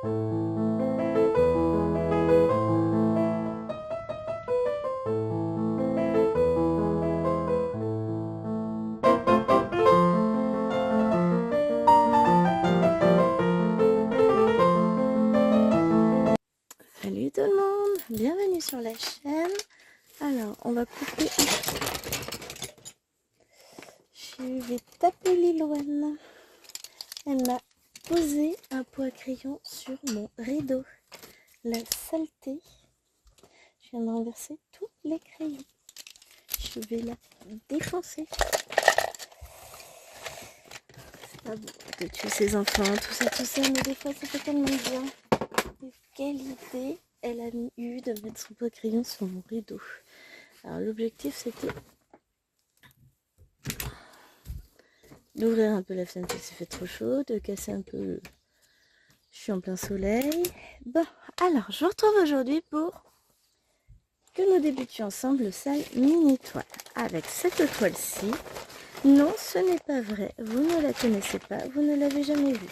Salut tout le monde, bienvenue sur la chaîne. Alors, on va couper. Je vais taper Liloane. Elle m'a posé un pot à crayon sur mon rideau. La saleté. Je viens de renverser tous les crayons. Je vais la défoncer. C'est pas bon de tuer ses enfants, tout ça, mais des fois ça fait tellement bien. Et quelle idée elle a eu de mettre son pot à crayon sur mon rideau. Alors l'objectif c'était d'ouvrir un peu la fenêtre parce qu'il fait trop chaud, de casser un peu le... Je suis en plein soleil. Bon, alors je vous retrouve aujourd'hui pour que nous débutions ensemble le sale mini toile. Avec cette toile-ci, non ce n'est pas vrai, vous ne la connaissez pas, vous ne l'avez jamais vue.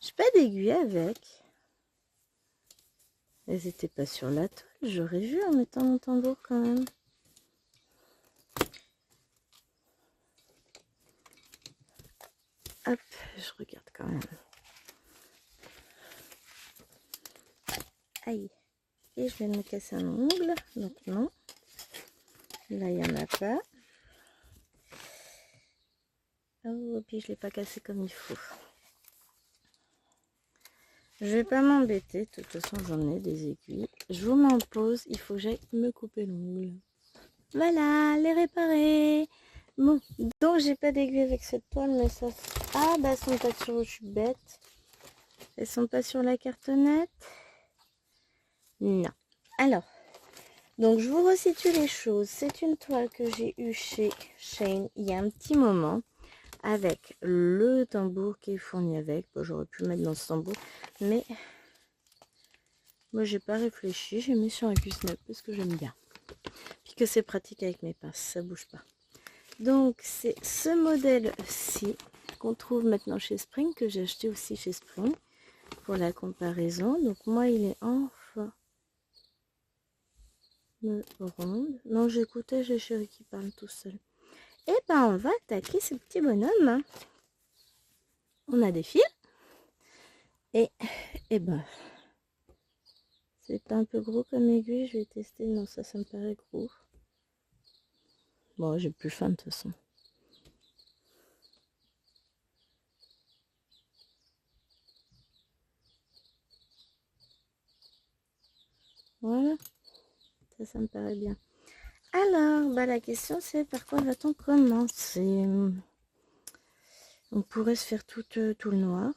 J'ai pas d'aiguille avec. Elles n'étaient pas sur la toile, j'aurais vu en mettant mon tambour quand même. Hop, je regarde quand même. Aïe. Et je viens de me casser un ongle, donc non. Là, il n'y en a pas. Oh, puis je ne l'ai pas cassé comme il faut. Je vais pas m'embêter, de toute façon j'en ai des aiguilles. Je vous mets en pause, il faut que j'aille me couper l'ongle. Voilà, les réparer. Bon, donc j'ai pas d'aiguille avec cette toile, mais ça... Ah, bah elles sont pas sur... Je suis bête. Elles sont pas sur la cartonnette. Non. Alors, donc je vous resitue les choses. C'est une toile que j'ai eue chez Shane il y a un petit moment. Avec le tambour qui est fourni avec. Bon, j'aurais pu mettre dans ce tambour. Mais moi j'ai pas réfléchi. J'ai mis sur un cuisse-neuf parce que j'aime bien. Puis que c'est pratique avec mes pinces. Ça bouge pas. Donc c'est ce modèle-ci qu'on trouve maintenant chez Spring. Que j'ai acheté aussi chez Spring. Pour la comparaison. Donc moi il est en ronde. Non, j'écoutais, j'ai chéri qui parle tout seul. Et ben on va attaquer ce petit bonhomme. On a des fils. Et ben c'est un peu gros comme aiguille, je vais tester. Non, ça me paraît gros. Bon, j'ai plus faim de toute façon. Voilà, ça me paraît bien. Alors, bah la question c'est par quoi va-t-on commencer? On pourrait se faire tout le noir.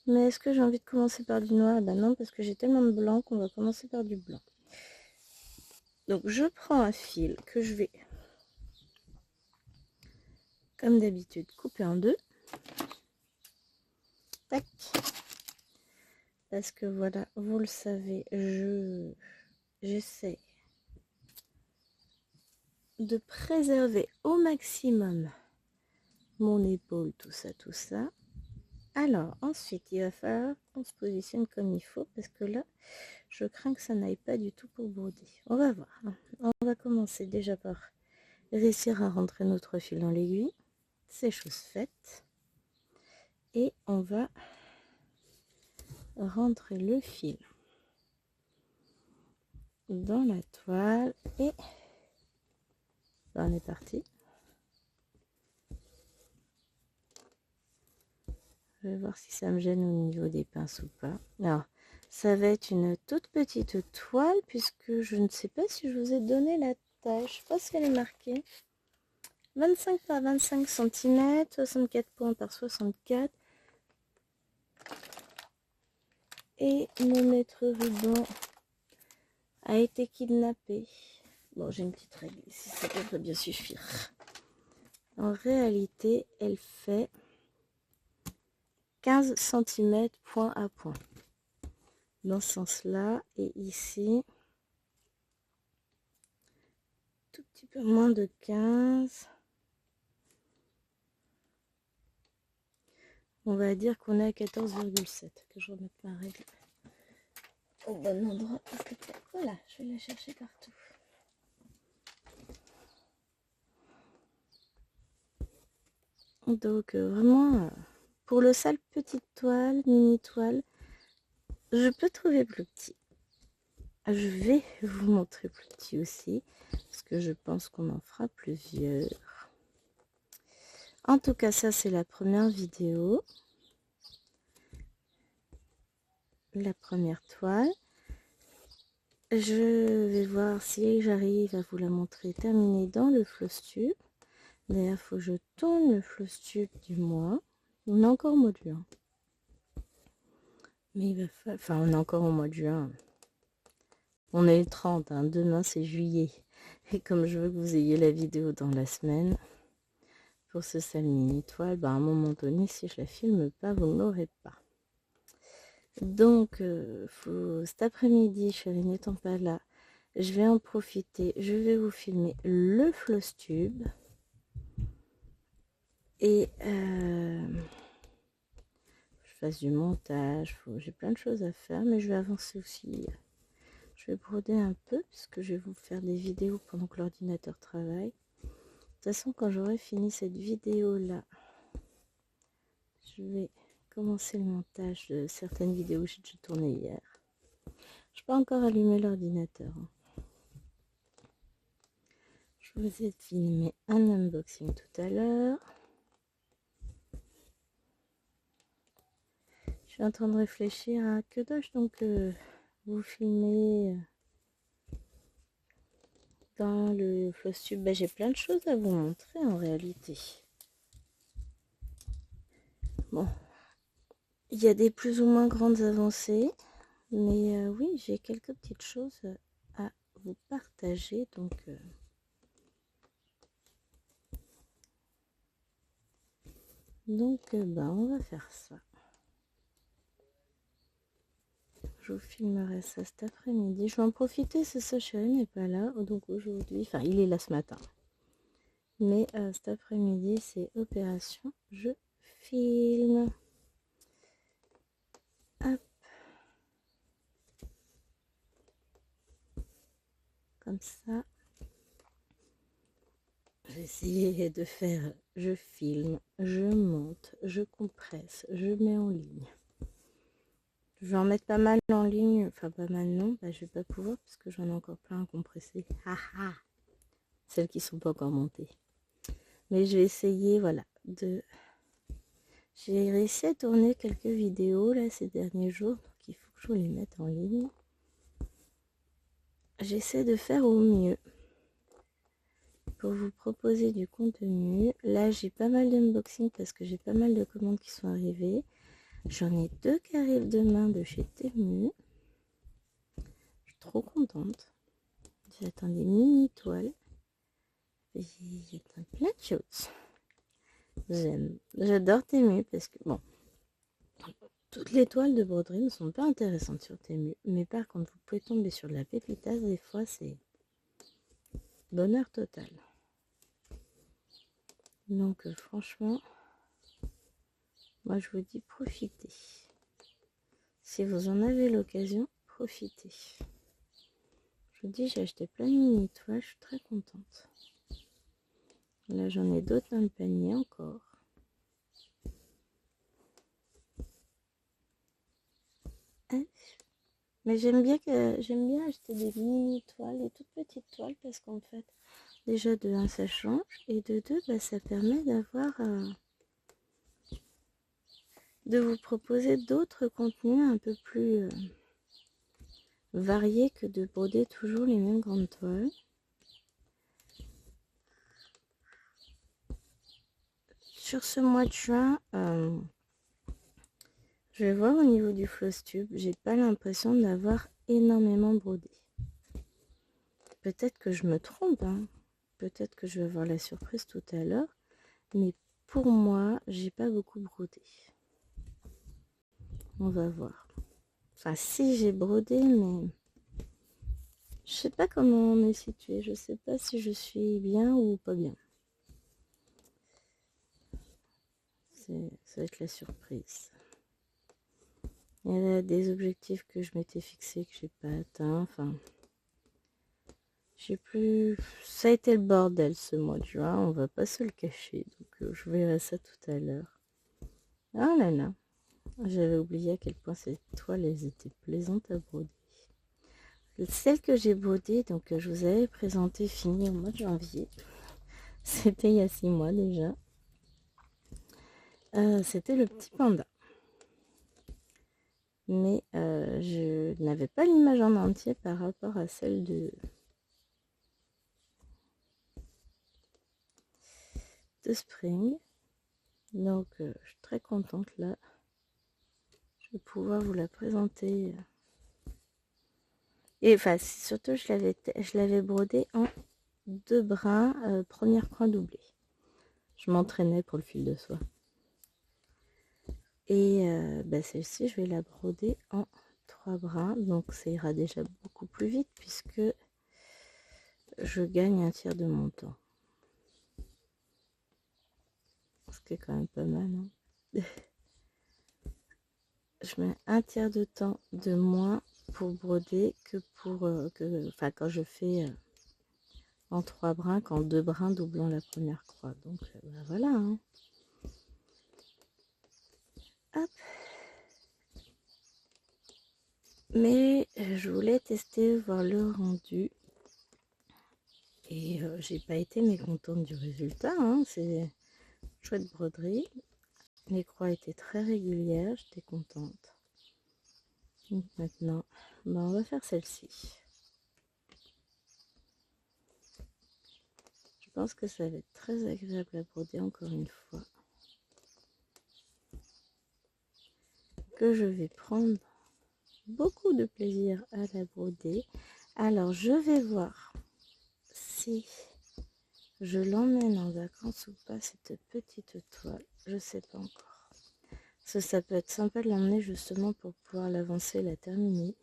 Mais est-ce que j'ai envie de commencer par du noir? Ben non, parce que j'ai tellement de blanc qu'on va commencer par du blanc. Donc je prends un fil que je vais, comme d'habitude, couper en deux. Tac. Parce que voilà, vous le savez, j'essaie de préserver au maximum mon épaule, tout ça. Alors, ensuite, il va falloir qu'on se positionne comme il faut, parce que là, je crains que ça n'aille pas du tout pour broder. On va voir. On va commencer déjà par réussir à rentrer notre fil dans l'aiguille. C'est chose faite. Et on va rentrer le fil dans la toile. Et on est parti. Je vais voir si ça me gêne au niveau des pinces ou pas. Alors, ça va être une toute petite toile puisque je ne sais pas si je vous ai donné la taille. Je ne sais pas si elle est marquée. 25 par 25 cm, 64 points par 64. Et mon maître ruban a été kidnappé. Bon, j'ai une petite règle ici, ça devrait bien suffire. En réalité, elle fait 15 cm point à point. Dans ce sens-là, et ici, tout petit peu moins de 15. On va dire qu'on est à 14,7. Que je remette ma règle au bon endroit. Voilà, je vais la chercher partout. Donc vraiment, pour le sale petite toile, mini toile, je peux trouver plus petit. Je vais vous montrer plus petit aussi, parce que je pense qu'on en fera plusieurs. En tout cas, ça c'est la première vidéo. La première toile. Je vais voir si j'arrive à vous la montrer terminée dans le Flosstube. D'ailleurs, il faut que je tourne le Flosstube du mois. On est encore au mois de juin. Mais il va falloir... Enfin, on est encore au mois de juin. On est le 30, hein. Demain c'est juillet. Et comme je veux que vous ayez la vidéo dans la semaine, pour ce sale mini toile, à un moment donné, si je la filme pas, vous ne l'aurez pas. Donc, cet après-midi, chérie n'étant pas là, je vais en profiter. Je vais vous filmer le Flosstube. Et je fasse du montage. J'ai plein de choses à faire, mais je vais avancer aussi. Je vais broder un peu, puisque je vais vous faire des vidéos pendant que l'ordinateur travaille. De toute façon, quand j'aurai fini cette vidéo-là, je vais commencer le montage de certaines vidéos que j'ai déjà tournées hier. Je n'ai pas encore allumé l'ordinateur. Je vous ai filmé un unboxing tout à l'heure. Je suis en train de réfléchir à que dois-je donc vous filmer dans le Flosstube. J'ai plein de choses à vous montrer en réalité. Bon, il y a des plus ou moins grandes avancées, mais oui, j'ai quelques petites choses à vous partager. Donc, on va faire ça. Je vous filmerai ça cet après-midi. Je vais en profiter, c'est ça, chérie n'est pas là. Donc aujourd'hui, enfin il est là ce matin. Mais cet après-midi, c'est opération je filme. Hop. Comme ça. J'ai essayé de faire je filme, je monte, je compresse, je mets en ligne. Je vais en mettre pas mal en ligne, enfin pas mal non, je vais pas pouvoir parce que j'en ai encore plein à compresser. Celles qui sont pas encore montées. Mais je vais essayer, voilà, j'ai réussi à tourner quelques vidéos là ces derniers jours, donc il faut que je les mette en ligne. J'essaie de faire au mieux pour vous proposer du contenu. Là j'ai pas mal d'unboxing parce que j'ai pas mal de commandes qui sont arrivées. J'en ai 2 qui arrivent demain de chez Temu. Je suis trop contente. J'attends des mini toiles. J'attends plein de choses. J'adore Temu parce que bon, toutes les toiles de broderie ne sont pas intéressantes sur Temu, mais par contre vous pouvez tomber sur de la pépitasse, des fois c'est bonheur total. Donc franchement, moi je vous dis profitez. Si vous en avez l'occasion, profitez. Je vous dis, j'ai acheté plein de mini toiles, je suis très contente. Là j'en ai d'autres dans le panier encore. Mais j'aime bien acheter des mini toiles, des toutes petites toiles, parce qu'en fait, déjà de 1 ça change, et de 2 ça permet d'avoir de vous proposer d'autres contenus un peu plus variés que de broder toujours les mêmes grandes toiles. Sur ce mois de juin, je vais voir au niveau du Flosstube, j'ai pas l'impression d'avoir énormément brodé. Peut-être que je me trompe, hein. Peut-être que je vais avoir la surprise tout à l'heure, mais pour moi, j'ai pas beaucoup brodé. On va voir. Enfin, si j'ai brodé, mais je sais pas comment on est situé. Je sais pas si je suis bien ou pas bien. ça va être la surprise. Il y a des objectifs que je m'étais fixés que j'ai pas atteints. Enfin, j'ai plus. Ça a été le bordel ce mois de juin. On va pas se le cacher. Donc je verrai ça tout à l'heure. Ah là là. J'avais oublié à quel point ces toiles elles étaient plaisantes à broder. Celle que j'ai brodée, donc je vous avais présenté fini au mois de janvier. C'était il y a 6 mois déjà. C'était le petit panda. Mais je n'avais pas l'image en entier par rapport à celle de Spring. Donc je suis très contente là. Je vais pouvoir vous la présenter. Et enfin, surtout, je l'avais brodée en 2 brins, première croix doublée. Je m'entraînais pour le fil de soie. Et celle-ci, je vais la broder en 3 brins. Donc ça ira déjà beaucoup plus vite puisque je gagne un tiers de mon temps. Ce qui est quand même pas mal. Hein. Je mets un tiers de temps de moins pour broder que quand je fais en 3 brins, qu'en 2 brins doublant la première croix. Donc voilà. Hein. Hop. Mais je voulais tester, voir le rendu. Et j'ai pas été mécontente du résultat. Hein. C'est chouette broderie. Les croix étaient très régulières. J'étais contente. Donc maintenant, on va faire celle-ci. Je pense que ça va être très agréable à broder encore une fois. Que je vais prendre beaucoup de plaisir à la broder. Alors je vais voir si je l'emmène en vacances ou pas, cette petite toile. Je sais pas encore. Ça peut être sympa de l'emmener justement pour pouvoir l'avancer, la terminer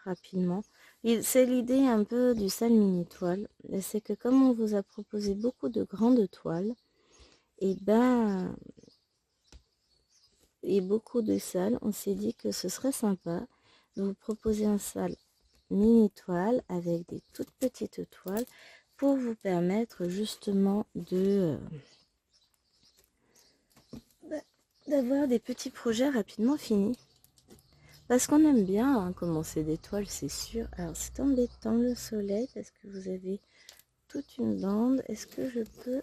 rapidement. C'est l'idée un peu du sale mini toile. C'est que comme on vous a proposé beaucoup de grandes toiles, et beaucoup de salles, on s'est dit que ce serait sympa de vous proposer un salle mini toile avec des toutes petites toiles pour vous permettre justement d'avoir des petits projets rapidement finis. Parce qu'on aime bien hein, commencer des toiles, c'est sûr. Alors c'est embêtant le soleil parce que vous avez toute une bande. Est-ce que je peux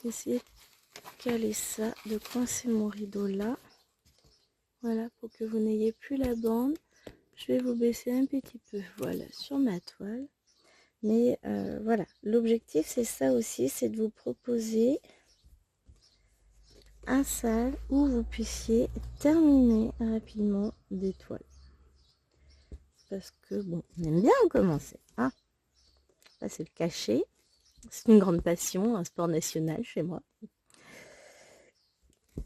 essayer de caler ça, de coincer mon rideau là? Voilà, pour que vous n'ayez plus la bande. Je vais vous baisser un petit peu, voilà, sur ma toile. Mais voilà, l'objectif c'est ça aussi, c'est de vous proposer un salle où vous puissiez terminer rapidement des toiles. Parce que bon, on aime bien commencer, hein. Là c'est le cacher. C'est une grande passion, un sport national chez moi.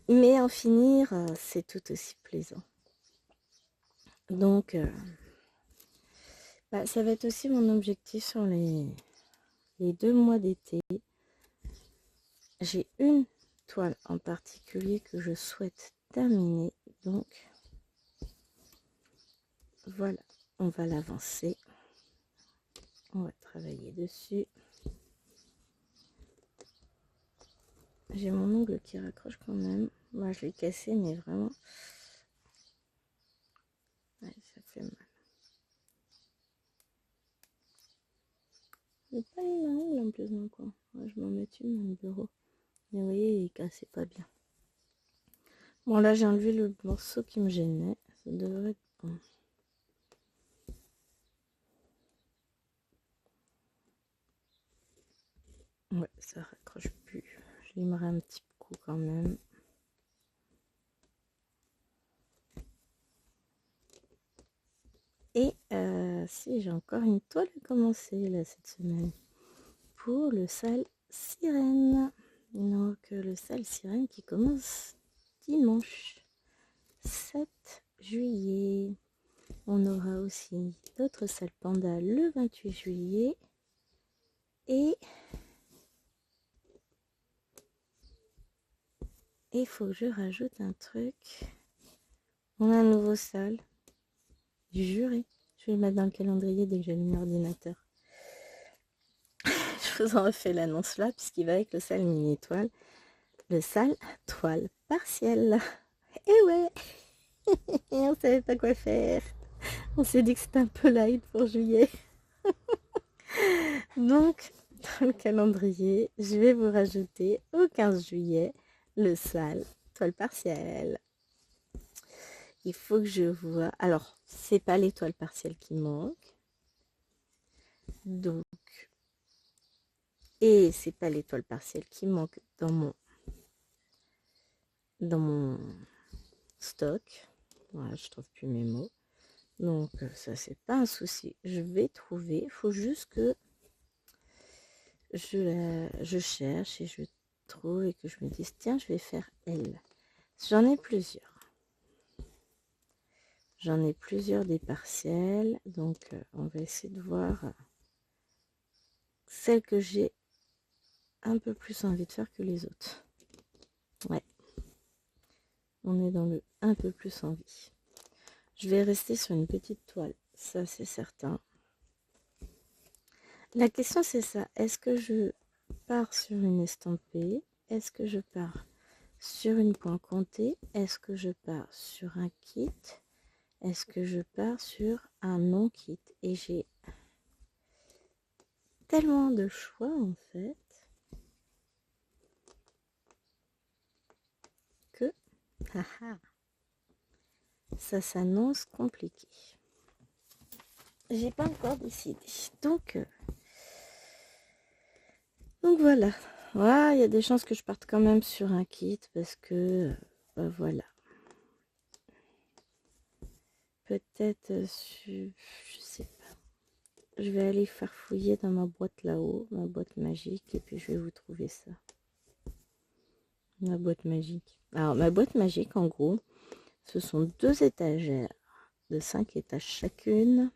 Mais en finir, c'est tout aussi plaisant. Donc, ça va être aussi mon objectif sur les 2 mois d'été. J'ai une toile en particulier que je souhaite terminer. Donc, voilà, on va l'avancer. On va travailler dessus. J'ai mon ongle qui raccroche quand même. Moi, je l'ai cassé, mais vraiment, ouais, ça fait mal. J'ai pas mis ma ongle en plus dans le coin. Ouais, je m'en mets une dans le bureau. Mais vous voyez, il cassait pas bien. Bon, là, j'ai enlevé le morceau qui me gênait. Ça devrait être bon. Ouais, ça raccroche plus. Je limerai un petit coup quand même. Et si j'ai encore une toile à commencer là cette semaine pour le sale sirène. Donc le sale sirène qui commence dimanche 7 juillet. On aura aussi d'autres salles panda le 28 juillet. Et Et il faut que je rajoute un truc. On a un nouveau sol. Du juré. Je vais le mettre dans le calendrier dès que j'allume l'ordinateur. Je vous en refais l'annonce là, puisqu'il va avec le sale mini étoile. Le sale toile partielle. Et ouais. Et on savait pas quoi faire. On s'est dit que c'était un peu light pour juillet. Donc, dans le calendrier, je vais vous rajouter au 15 juillet le sale toile partielle. Il faut que je vois. Alors, c'est pas l'étoile partielle qui manque. Donc, et c'est pas l'étoile partielle qui manque dans mon stock. Voilà, je trouve plus mes mots. Donc, ça, c'est pas un souci. Je vais trouver. Il faut juste que je cherche et je trouve et que je me dise, tiens, je vais faire elle. J'en ai plusieurs. J'en ai plusieurs des partiels. Donc, on va essayer de voir celle que j'ai un peu plus envie de faire que les autres. Ouais. On est dans le un peu plus envie. Je vais rester sur une petite toile. Ça, c'est certain. La question, c'est ça. Est-ce que je pars sur une estampée? Est-ce que je pars sur une point comptée? Est-ce que je pars sur un kit? Est-ce que je pars sur un non-kit? Et j'ai tellement de choix, en fait, que ça s'annonce compliqué. J'ai pas encore décidé. Donc voilà. Ouais, il y a des chances que je parte quand même sur un kit parce que voilà. Peut-être je sais pas. Je vais aller farfouiller dans ma boîte là-haut, ma boîte magique, et puis je vais vous trouver ça. Ma boîte magique. Alors ma boîte magique, en gros, ce sont 2 étagères de 5 étages chacune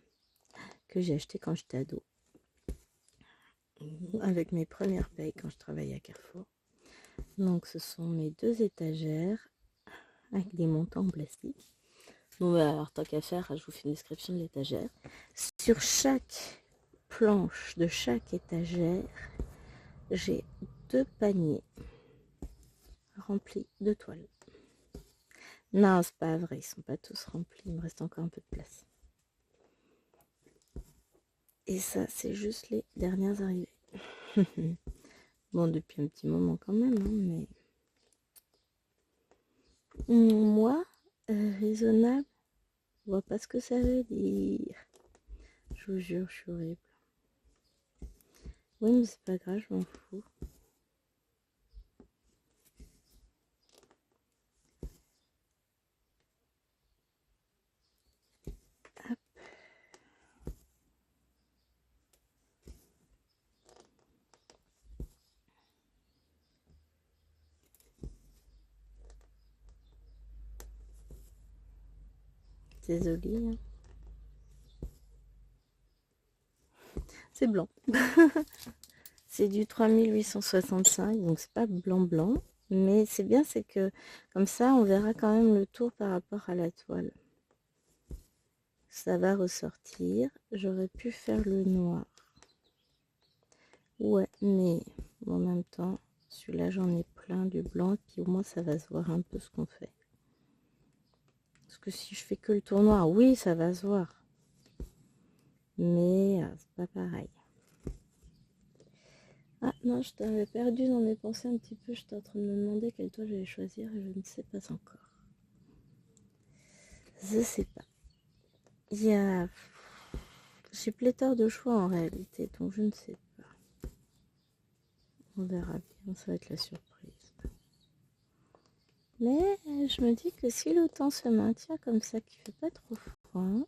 que j'ai acheté quand j'étais ado. Avec mes premières payes quand je travaillais à Carrefour. Donc ce sont mes 2 étagères avec des montants en plastique. Bon bah alors tant qu'à faire, je vous fais une description de l'étagère. Sur chaque planche de chaque étagère, j'ai 2 paniers remplis de toiles. Non, c'est pas vrai, ils sont pas tous remplis, il me reste encore un peu de place. Et ça, c'est juste les dernières arrivées. Bon, depuis un petit moment quand même, hein, mais... Moi, raisonnable, je vois pas ce que ça veut dire. Je vous jure, je suis horrible. Oui, mais c'est pas grave, je m'en fous. Hop. Désolée. Hein. C'est blanc. C'est du 3865, donc c'est pas blanc. Mais c'est bien, c'est que comme ça, on verra quand même le tour par rapport à la toile. Ça va ressortir. J'aurais pu faire le noir. Ouais, mais en même temps, celui-là, j'en ai plein du blanc. Puis au moins, ça va se voir un peu ce qu'on fait. Parce que si je fais que le tour noir, oui, ça va se voir. Mais c'est pas pareil. Ah non, je t'avais perdu dans mes pensées un petit peu. J'étais en train de me demander quelle toile j'allais choisir et je ne sais pas encore. Je sais pas. Il y a... J'ai pléthore de choix en réalité, donc je ne sais pas. On verra bien, ça va être la surprise. Mais je me dis que si le temps se maintient comme ça, qu'il fait pas trop froid,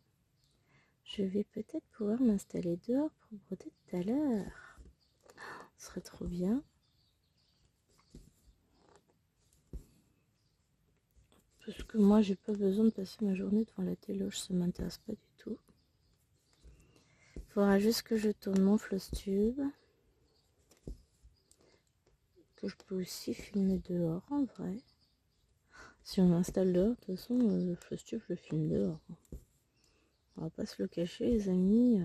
je vais peut-être pouvoir m'installer dehors pour broder tout à l'heure. Ce serait trop bien. Parce que moi, j'ai pas besoin de passer ma journée devant la télé, ça m'intéresse pas du tout. Il faudra juste que je tourne mon floss tube. Que je peux aussi filmer dehors en vrai. Si on m'installe dehors, de toute façon, le stuff, je le filme dehors. On va pas se le cacher, les amis.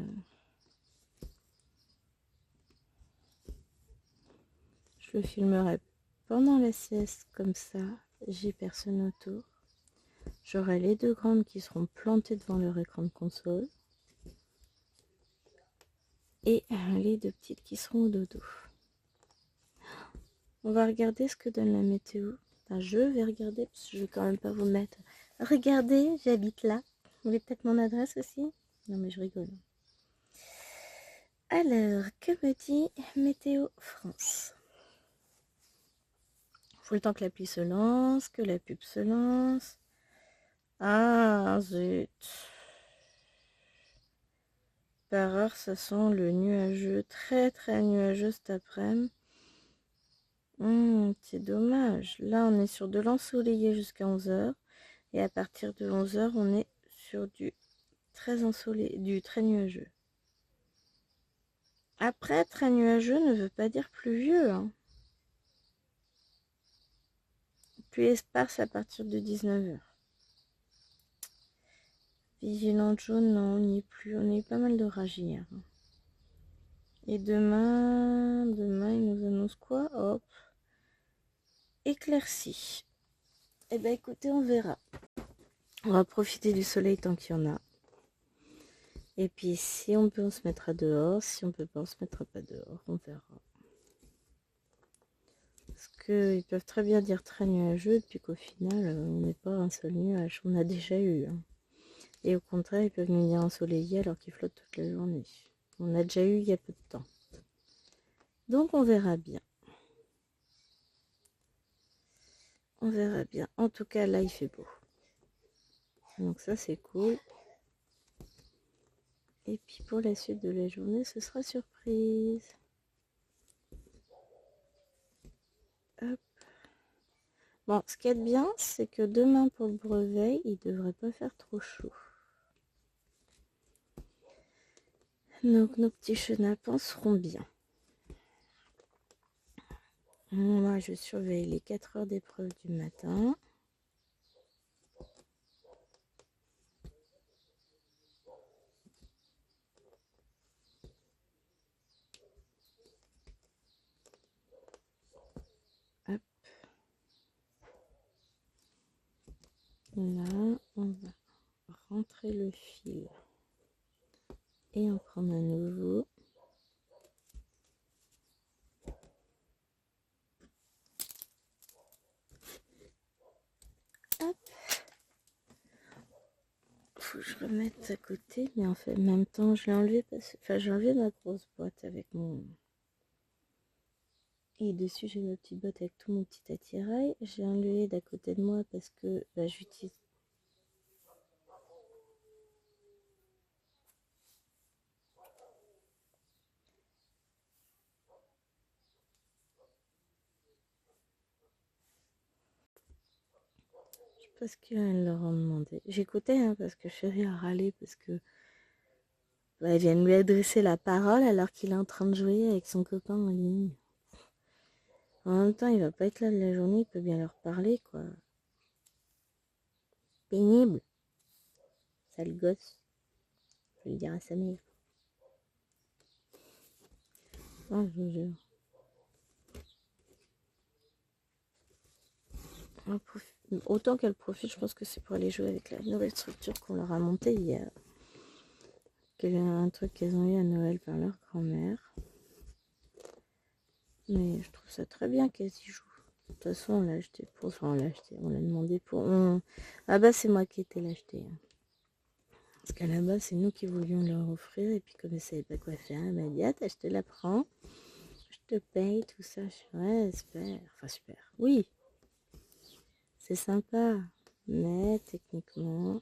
Je le filmerai pendant la sieste, comme ça, j'ai personne autour. J'aurai les deux grandes qui seront plantées devant leur écran de console. Et les deux petites qui seront au dodo. On va regarder ce que donne la météo. Enfin, je vais regarder, parce que je vais quand même pas vous mettre. Regardez, j'habite là. Vous voulez peut-être mon adresse aussi? Non mais je rigole. Alors, que me dit Météo France? Faut le temps que l'appli se lance, que la pub se lance. Ah, zut. Par heure, ça sent le nuageux, très très nuageux cet après-midi. C'est dommage. Là, on est sur de l'ensoleillé jusqu'à 11h. Et à partir de 11h, on est sur du très ensoleillé, du très nuageux. Après, très nuageux ne veut pas dire pluvieux. Hein. Pluie éparse à partir de 19h. Vigilante jaune, non, on n'y est plus. On a eu pas mal d'orages hier. Et demain, il nous annonce quoi? Hop. Éclairci. Eh ben écoutez, on verra. On va profiter du soleil tant qu'il y en a. Et puis si on peut, on se mettra dehors. Si on peut pas, on se mettra pas dehors. On verra. Parce qu'ils peuvent très bien dire très nuageux, et puis qu'au final, on n'est pas un seul nuage. On a déjà eu. Hein. Et au contraire, ils peuvent nous dire ensoleillé alors qu'ils flottent toute la journée. On a déjà eu il y a peu de temps. Donc on verra bien. On verra bien. En tout cas, là, il fait beau. Donc ça, c'est cool. Et puis pour la suite de la journée, ce sera surprise. Hop. Bon, ce qu'il y a de bien, c'est que demain pour le brevet, il ne devrait pas faire trop chaud. Donc nos petits chenapans seront bien. Moi, je surveille les 4 heures d'épreuve du matin. Hop. Là, on va rentrer le fil et en prendre un nouveau. Hop. Faut que je remette à côté, mais en fait, en même temps, je l'ai enlevé parce que, enfin, j'ai enlevé ma grosse boîte avec mon. Et dessus, j'ai ma petite boîte avec tout mon petit attirail. J'ai enlevé d'à côté de moi parce que bah, j'utilise. Parce qu'elle leur a demandé. J'écoutais hein, parce que Chérie a râlé parce que bah, elle vient de lui adresser la parole alors qu'il est en train de jouer avec son copain en ligne. En même temps, il va pas être là de la journée, il peut bien leur parler, quoi. Pénible. Sale gosse. Je vais le dire à sa mère. Oh, je vous jure. Autant qu'elle profite, je pense que c'est pour aller jouer avec la nouvelle structure qu'on leur a montée hier. Un truc qu'elles ont eu à Noël par leur grand-mère. Mais je trouve ça très bien qu'elles y jouent. De toute façon, on l'a acheté pour. Enfin, on l'a acheté. On l'a demandé pour. Ah bah, c'est moi qui étais l'acheter. Hein. Parce qu'à la base, c'est nous qui voulions leur offrir. Et puis, comme elle ne savait pas quoi faire, elle m'a dit ah, je te la prends. Je te paye, tout ça. Je suis ouais, super. Enfin, super. Oui. C'est sympa. Mais techniquement,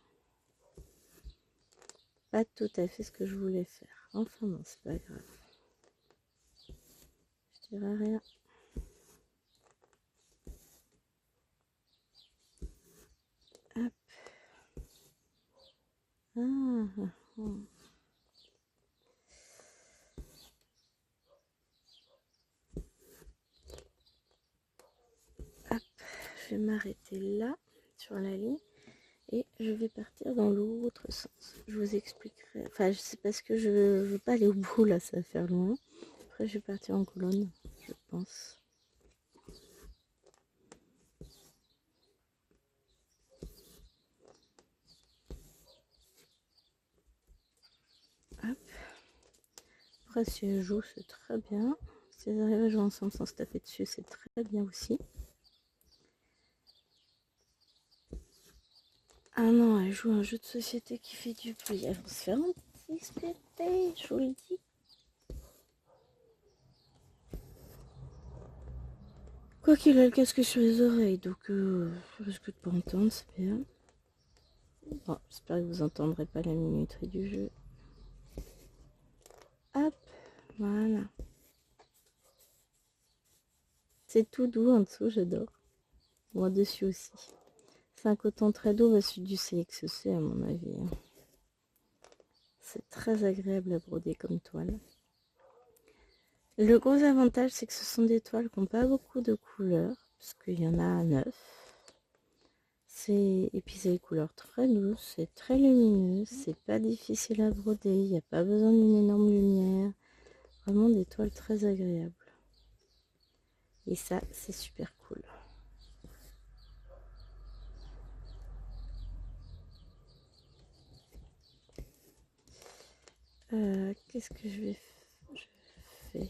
pas tout à fait ce que je voulais faire. Enfin, non, c'est pas grave. Je dirais rien. Hop. Hop, je vais m'arrêter là sur la ligne. Et je vais partir dans l'autre sens. Je vous expliquerai. Enfin, c'est parce que je veux pas aller au bout là, ça va faire loin. Après, je vais partir en colonne, je pense. Hop. Après, si elles jouent, c'est très bien. Si elles arrivent à jouer ensemble sans se taper dessus, c'est très bien aussi. Ah non, elle joue un jeu de société qui fait du bruit. Elles vont se faire anticiper, je vous le dis. Quoi qu'il a le casque sur les oreilles, donc je risque de pas entendre, c'est bien. Bon, j'espère que vous entendrez pas la minuterie du jeu. Hop, voilà. C'est tout doux en dessous, j'adore. Moi dessus aussi. C'est un coton très doux, bah, celui du CXC à mon avis. C'est très agréable à broder comme toile. Le gros avantage, c'est que ce sont des toiles qui n'ont pas beaucoup de couleurs, parce qu'il y en a 9. Et puis c'est des couleurs très douces, c'est très lumineux, c'est pas difficile à broder, il n'y a pas besoin d'une énorme lumière. Vraiment des toiles très agréables. Et ça, c'est super cool. Qu'est-ce que je fais?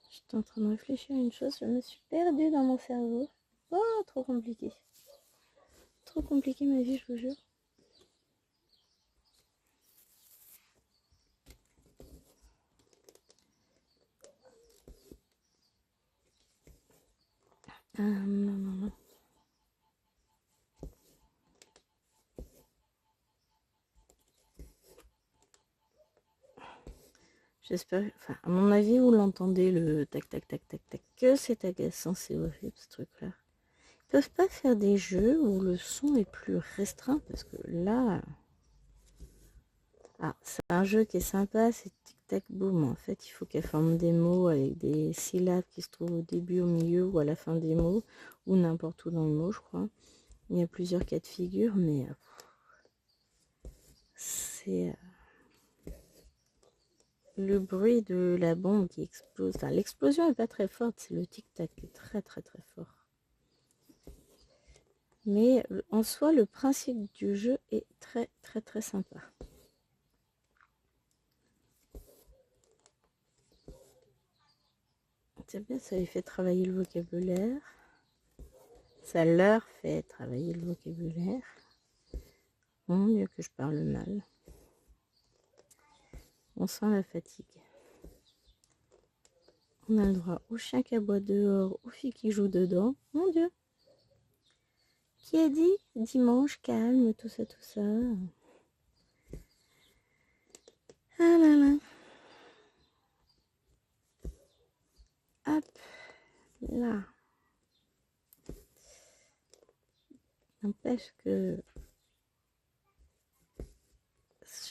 J'étais en train de réfléchir à une chose, je me suis perdue dans mon cerveau. Oh, trop compliqué. Trop compliqué ma vie, je vous jure. Non. J'espère, enfin, à mon avis, vous l'entendez, le tac, tac, tac, tac, tac, que c'est agaçant, c'est horrible, ce truc-là. Ils peuvent pas faire des jeux où le son est plus restreint, parce que là... Ah, c'est un jeu qui est sympa, c'est tic tac boom. En fait, il faut qu'elle forme des mots avec des syllabes qui se trouvent au début, au milieu ou à la fin des mots, ou n'importe où dans le mot, je crois. Il y a plusieurs cas de figure, mais c'est le bruit de la bombe qui explose. Enfin, l'explosion n'est pas très forte, c'est le tic tac qui est très très très fort. Mais en soi, le principe du jeu est très très très sympa. C'est bien, ça lui fait travailler le vocabulaire. Ça leur fait travailler le vocabulaire. Bon, mieux que je parle mal. On sent la fatigue. On a le droit aux chiens qui aboient dehors, aux filles qui jouent dedans. Mon Dieu. Qui a dit dimanche, calme, tout ça, tout ça. Ah là là. Hop. Là. N'empêche que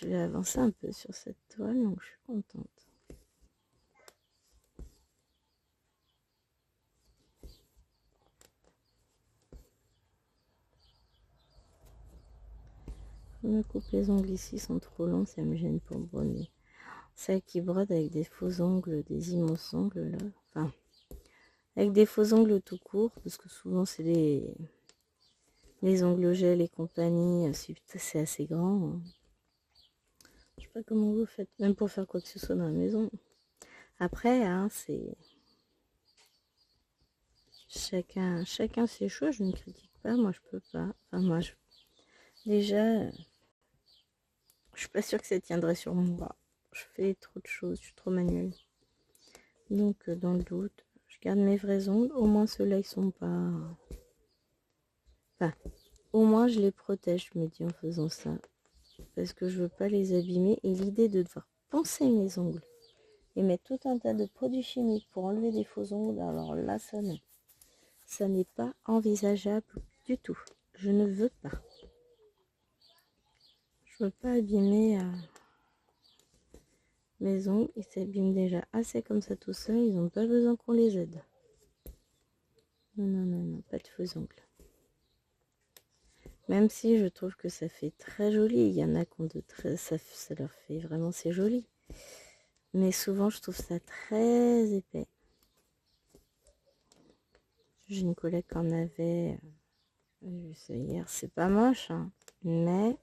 je vais avancer un peu sur cette toile, donc je suis contente. Je me coupe les ongles ici, sont trop longs, ça me gêne pour broder. Celle qui brode avec des faux ongles, des immenses ongles là. Enfin, avec des faux ongles tout court, parce que souvent c'est les ongles gel et compagnie, c'est assez grand. Hein. Je sais pas comment vous faites, même pour faire quoi que ce soit dans la maison. Après, hein, c'est chacun ses choix. Je ne critique pas, moi je peux pas. Enfin moi, déjà, je suis pas sûre que ça tiendrait sur mon bras. Je fais trop de choses, je suis trop manuelle. Donc dans le doute, je garde mes vrais ongles. Au moins ceux-là ils sont pas. Enfin, au moins je les protège, je me dis en faisant ça. Parce que je veux pas les abîmer. Et l'idée de devoir poncer mes ongles et mettre tout un tas de produits chimiques pour enlever des faux ongles, alors là, ça n'est pas envisageable du tout. Je ne veux pas. Je veux pas abîmer mes ongles. Ils s'abîment déjà assez comme ça tout seul. Ils n'ont pas besoin qu'on les aide. Non, non, non, non, pas de faux ongles. Même si je trouve que ça fait très joli. Il y en a qui ont de très... ça leur fait vraiment, c'est joli. Mais souvent, je trouve ça très épais. J'ai une collègue qui en avait... j'ai vu ça hier. C'est pas moche, hein, mais...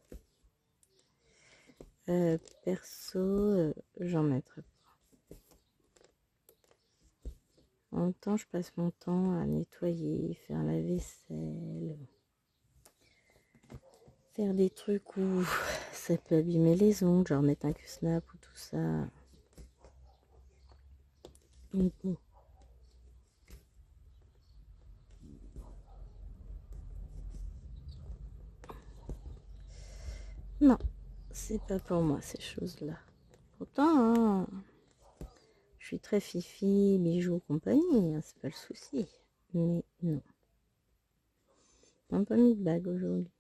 perso, j'en mettrais pas. En même temps, je passe mon temps à nettoyer, faire la vaisselle, faire des trucs où ça peut abîmer les ongles, genre mettre un Q-snap ou tout ça. Donc bon. Non, c'est pas pour moi ces choses-là. Pourtant, hein, je suis très fifi, bijoux, compagnie, hein, c'est pas le souci. Mais non. On n'a pas mis de bague aujourd'hui.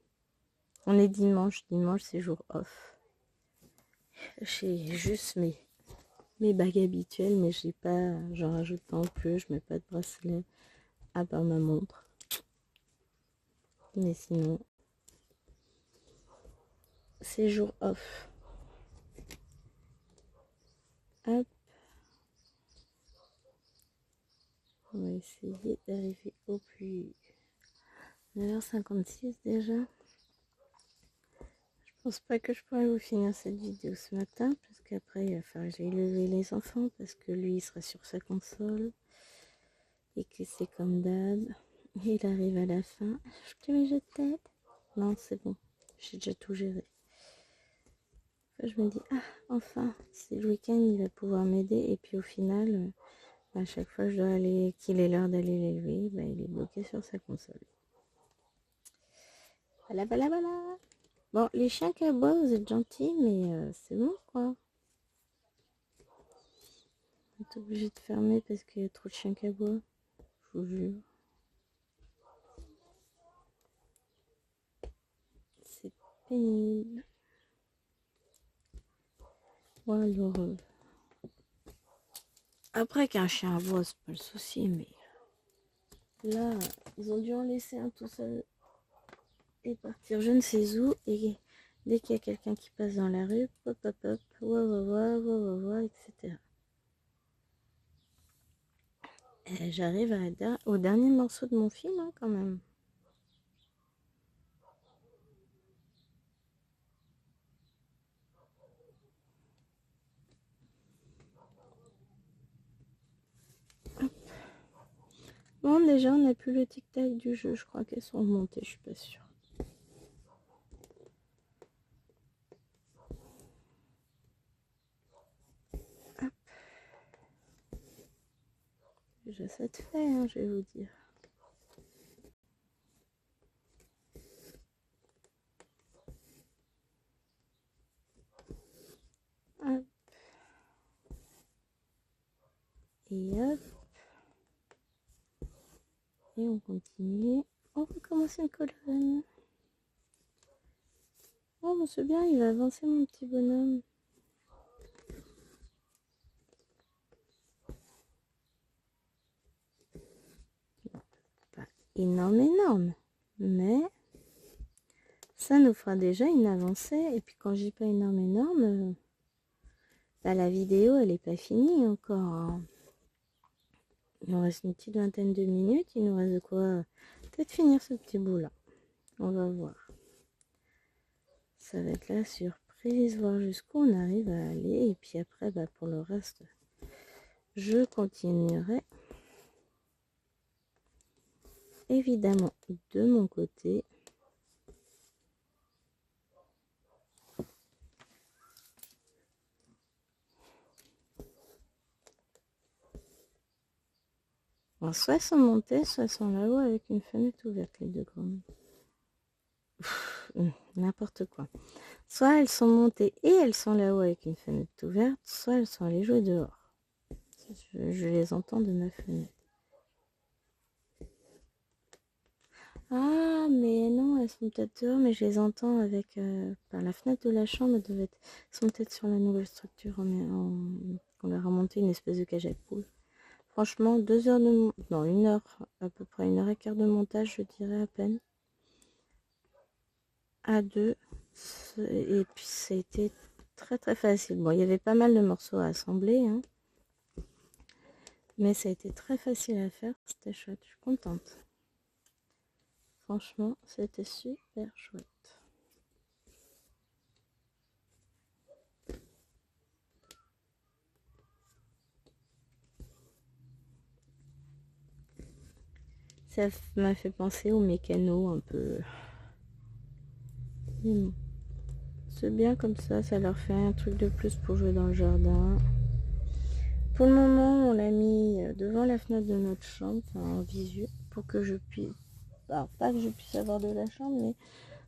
On est dimanche, dimanche c'est jour off. J'ai juste mes bagues habituelles, mais j'ai pas, j'en rajoute pas en plus, je mets pas de bracelet à part ma montre. Mais sinon, c'est jour off. Hop. On va essayer d'arriver au plus 9h56 déjà. Je pense pas que je pourrais vous finir cette vidéo ce matin parce qu'après il va falloir que j'aille lever les enfants parce que lui il sera sur sa console et que c'est comme d'hab. Il arrive à la fin. Je te mets de tête. Non, c'est bon. J'ai déjà tout géré. Je me dis, ah, enfin, c'est le week-end, il va pouvoir m'aider. Et puis au final, à chaque fois que je dois aller, qu'il est l'heure d'aller l'élever, bah, il est bloqué sur sa console. Voilà, voilà, voilà. Bon, les chiens qui aboient, vous êtes gentils, mais c'est bon, quoi. On est obligé de fermer parce qu'il y a trop de chiens qui aboient. Je vous jure. C'est pénible. Bon, alors... après qu'un chien aboie, c'est pas le souci, mais... là, ils ont dû en laisser un tout seul et partir je ne sais où. Et dès qu'il y a quelqu'un qui passe dans la rue, pop, pop, pop, wa, wa, wa, wa, wa, wa, etc. Et j'arrive au dernier morceau de mon film, hein, quand même. Bon, déjà, on n'a plus le tic-tac du jeu. Je crois qu'elles sont remontées, je suis pas sûre. Hop. Déjà, ça te fait, hein, je vais vous dire. Hop. Et hop. Et on continue. On recommence une colonne. Oh, bon, c'est bien, il va avancer mon petit bonhomme. Pas énorme, mais ça nous fera déjà une avancée. Et puis quand je dis pas énorme, bah, la vidéo elle est pas finie encore, hein. Il nous reste une petite vingtaine de minutes. Il nous reste de quoi peut-être finir ce petit bout là. On va voir. Ça va être la surprise, voir jusqu'où on arrive à aller. Et puis après, bah, pour le reste, je continuerai évidemment de mon côté. Alors, soit elles sont montées, soit elles sont là-haut avec une fenêtre ouverte, les deux grandes. N'importe quoi. Soit elles sont montées et elles sont là-haut avec une fenêtre ouverte, soit elles sont allées jouer dehors. Je les entends de ma fenêtre. Ah, mais non, elles sont peut-être dehors, mais je les entends avec par la fenêtre de la chambre. Elles sont peut-être sur la nouvelle structure. On leur a monté une espèce de cage à poules. Franchement, 2 heures de... Non, 1 heure, à peu près 1 heure et quart de montage, je dirais à peine. À deux. Et puis, c'était très très facile. Bon, il y avait pas mal de morceaux à assembler, hein, mais ça a été très facile à faire. C'était chouette, je suis contente. Franchement, c'était super chouette. Ça m'a fait penser aux mécanos un peu. C'est bien comme ça leur fait un truc de plus pour jouer dans le jardin. Pour le moment, on l'a mis devant la fenêtre de notre chambre, en visu, pour que je puisse... Alors, pas que je puisse avoir de la chambre, mais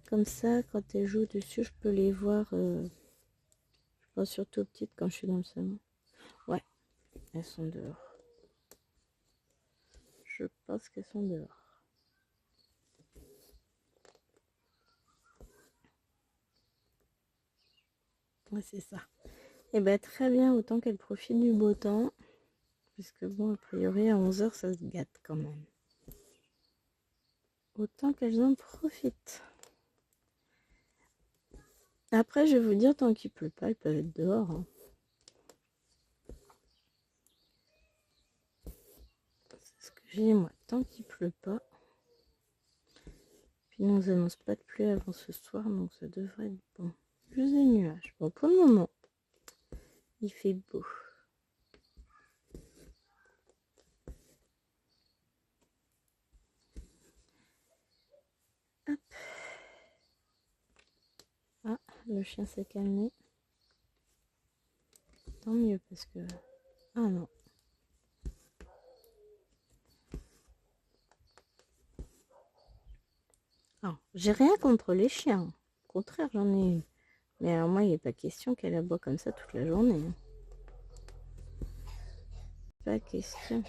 comme ça, quand elles jouent dessus, je peux les voir. Je pense surtout petites quand je suis dans le salon. Ouais, elles sont dehors. Je pense qu'elles sont dehors. Ouais, c'est ça. Et ben très bien, autant qu'elles profitent du beau temps. Puisque bon, a priori, à 11 heures, ça se gâte quand même. Autant qu'elles en profitent. Après, je vais vous dire, tant qu'il pleut pas, elles peuvent être dehors, hein. C'est ce que j'ai dit, moi. Tant qu'il pleut pas. Puis, nous annonce pas de pluie avant ce soir, donc ça devrait être bon. Juste des nuages. Bon, pour le moment, il fait beau. Hop. Ah, le chien s'est calmé. Tant mieux, parce que... Ah non. Alors, j'ai rien contre les chiens. Au contraire, j'en ai une. Mais alors moi, il n'est pas question qu'elle aboie comme ça toute la journée, hein. Pas question.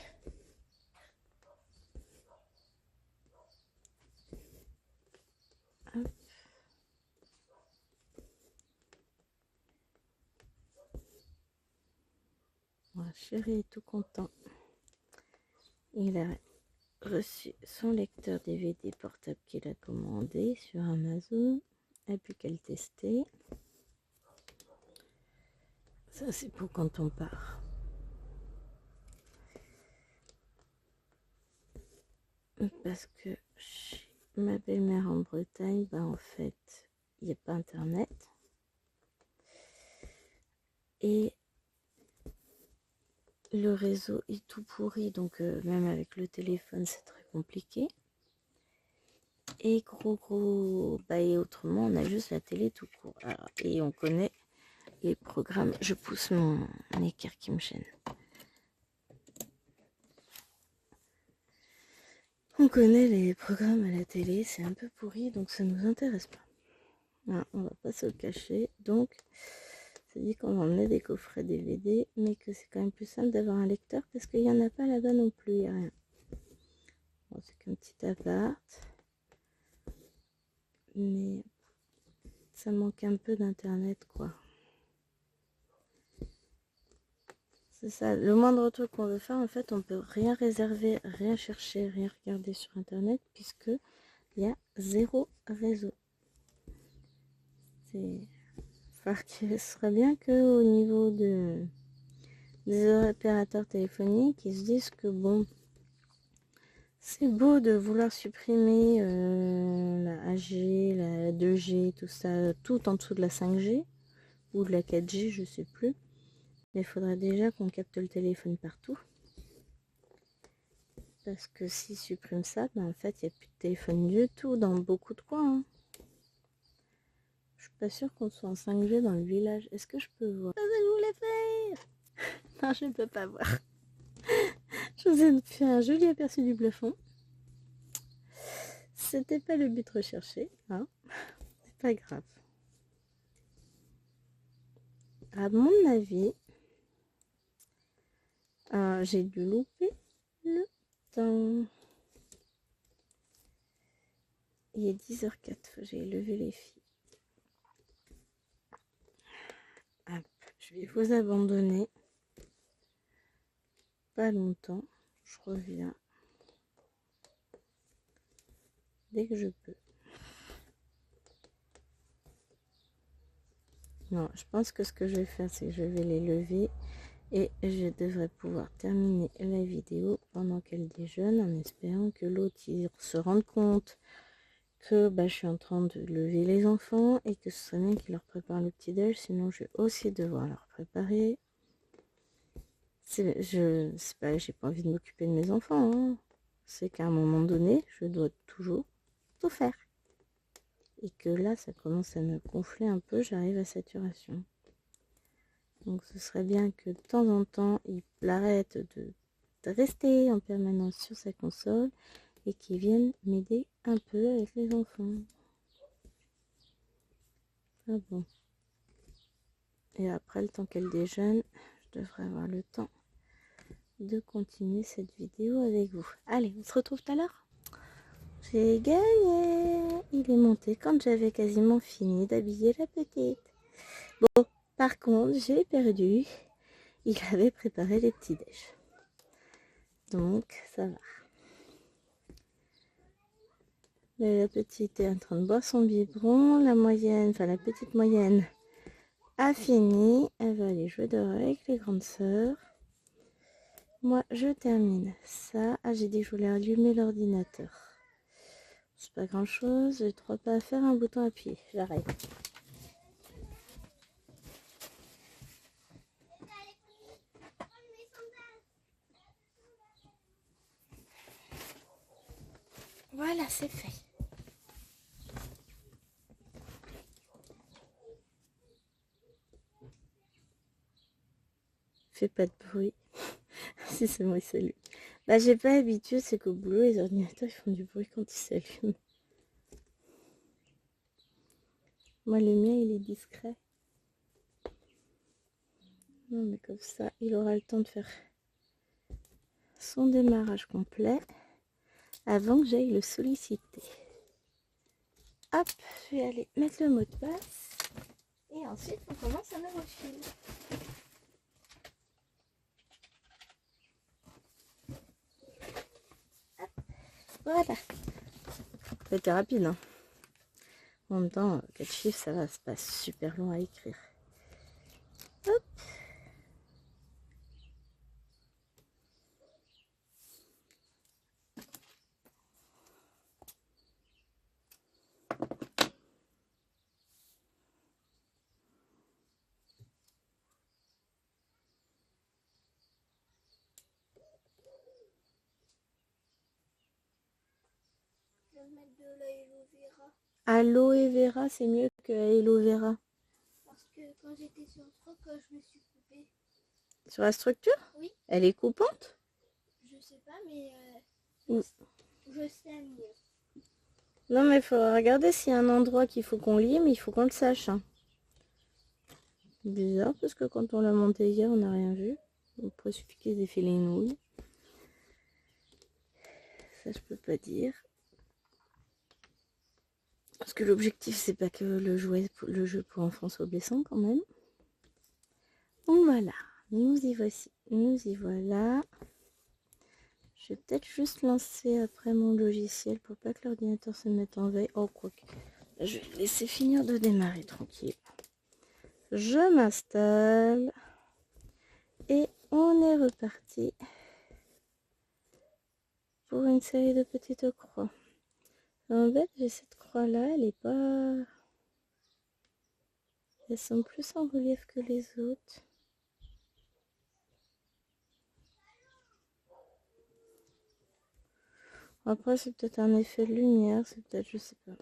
Hop. Voilà, chéri est tout content. Il a reçu son lecteur DVD portable qu'il a commandé sur Amazon. Il n'y a plus qu'à le tester. Ça, c'est pour quand on part. Parce que chez ma belle-mère en Bretagne, bah en fait, il n'y a pas internet. Et le réseau est tout pourri, donc même avec le téléphone, c'est très compliqué. Et bah, et autrement, on a juste la télé tout court. Alors, et on connaît les programmes. Je pousse mon équerre qui me gêne. On connaît les programmes à la télé, c'est un peu pourri, donc ça nous intéresse pas. Non, on va pas se le cacher. Donc, c'est dit qu'on emmenait des coffrets DVD, mais que c'est quand même plus simple d'avoir un lecteur parce qu'il n'y en a pas là-bas non plus, il n'y a rien. Bon, c'est qu'un petit appart. Mais ça manque un peu d'internet, quoi. C'est ça, le moindre truc qu'on veut faire, en fait, on peut rien réserver, rien chercher, rien regarder sur internet, puisque il y a 0 réseau. Ce serait bien qu'au niveau des opérateurs téléphoniques, ils se disent que bon, c'est beau de vouloir supprimer la AG, la 2G, tout ça, tout en dessous de la 5G ou de la 4G, je sais plus. Mais il faudrait déjà qu'on capte le téléphone partout. Parce que s'ils suppriment ça, ben en fait, il n'y a plus de téléphone du tout dans beaucoup de coins, hein. Je suis pas sûre qu'on soit en 5G dans le village. Est-ce que je peux voir? C'est ce que je voulais faire. Non, je ne peux pas voir. Je vous ai fait un joli aperçu du plafond. C'était pas le but recherché, hein. C'est pas grave. À mon avis, j'ai dû louper le temps. Il est 10h04, j'ai levé les filles. Hop, je vais vous abandonner. pas longtemps. Je reviens dès que je peux. Non, je pense que ce que je vais faire, c'est que je vais les lever et je devrais pouvoir terminer la vidéo pendant qu'elle déjeune, en espérant que l'autre se rende compte que je suis en train de lever les enfants et que ce serait bien qu'il leur prépare le petit déj, sinon je vais aussi devoir leur préparer. J'ai pas envie de m'occuper de mes enfants, hein. C'est qu'à un moment donné, je dois toujours tout faire. Et que là, ça commence à me gonfler un peu, j'arrive à saturation. Donc ce serait bien que de temps en temps, il arrête de rester en permanence sur sa console et qu'il vienne m'aider un peu avec les enfants. Ah bon. Et après, le temps qu'elle déjeune, je devrais avoir le temps de continuer cette vidéo avec vous. Allez, on se retrouve tout à l'heure. J'ai gagné. Il est monté quand j'avais quasiment fini d'habiller la petite. Bon, par contre, j'ai perdu. Il avait préparé les petits déj. Donc, ça va. Mais la petite est en train de boire son biberon. La moyenne, enfin la petite moyenne, a fini. Elle va aller jouer dehors avec les grandes sœurs. Moi, je termine ça. Ah, j'ai dit que je voulais allumer l'ordinateur. C'est pas grand chose. J'ai 3 pas à faire, un bouton à appuyer. J'arrête. Voilà, c'est fait. Fais pas de bruit. Si c'est moi, c'est lui. J'ai pas l'habitude, c'est qu'au boulot, les ordinateurs, ils font du bruit quand ils s'allument. Moi, le mien, il est discret. Non, mais comme ça, il aura le temps de faire son démarrage complet avant que j'aille le solliciter. Hop, je vais aller mettre le mot de passe. Et ensuite, on commence un nouveau fil. Hop, voilà. C'était rapide, hein. En même temps, 4 chiffres, ça va, c'est pas super long à écrire. Hop. Je vais mettre de l'aloe vera. Aloe vera, c'est mieux que aloe vera. Parce que quand j'étais sur le truc, je me suis coupée. Sur la structure? Oui. Elle est coupante? Je sais pas, mais Oui. je sais mieux. Non, mais il faut regarder s'il y a un endroit qu'il faut qu'on lime, il faut qu'on le sache, hein. Bizarre, parce que quand on l'a monté hier, on n'a rien vu. Après, il suffit qu'ils aient fait les nouilles. Ça, je peux pas dire. Parce que l'objectif, c'est pas que le jeu pour enfants soit blessant quand même. Donc voilà, nous y voici. Nous y voilà. Je vais peut-être juste lancer après mon logiciel pour pas que l'ordinateur se mette en veille. Oh, quoi que. Je vais laisser finir de démarrer tranquille. Je m'installe. Et on est reparti pour une série de petites croix. En fait, j'ai cette croix-là, elle est pas... Elles sont plus en relief que les autres. Après, c'est peut-être un effet de lumière, c'est peut-être, je sais pas.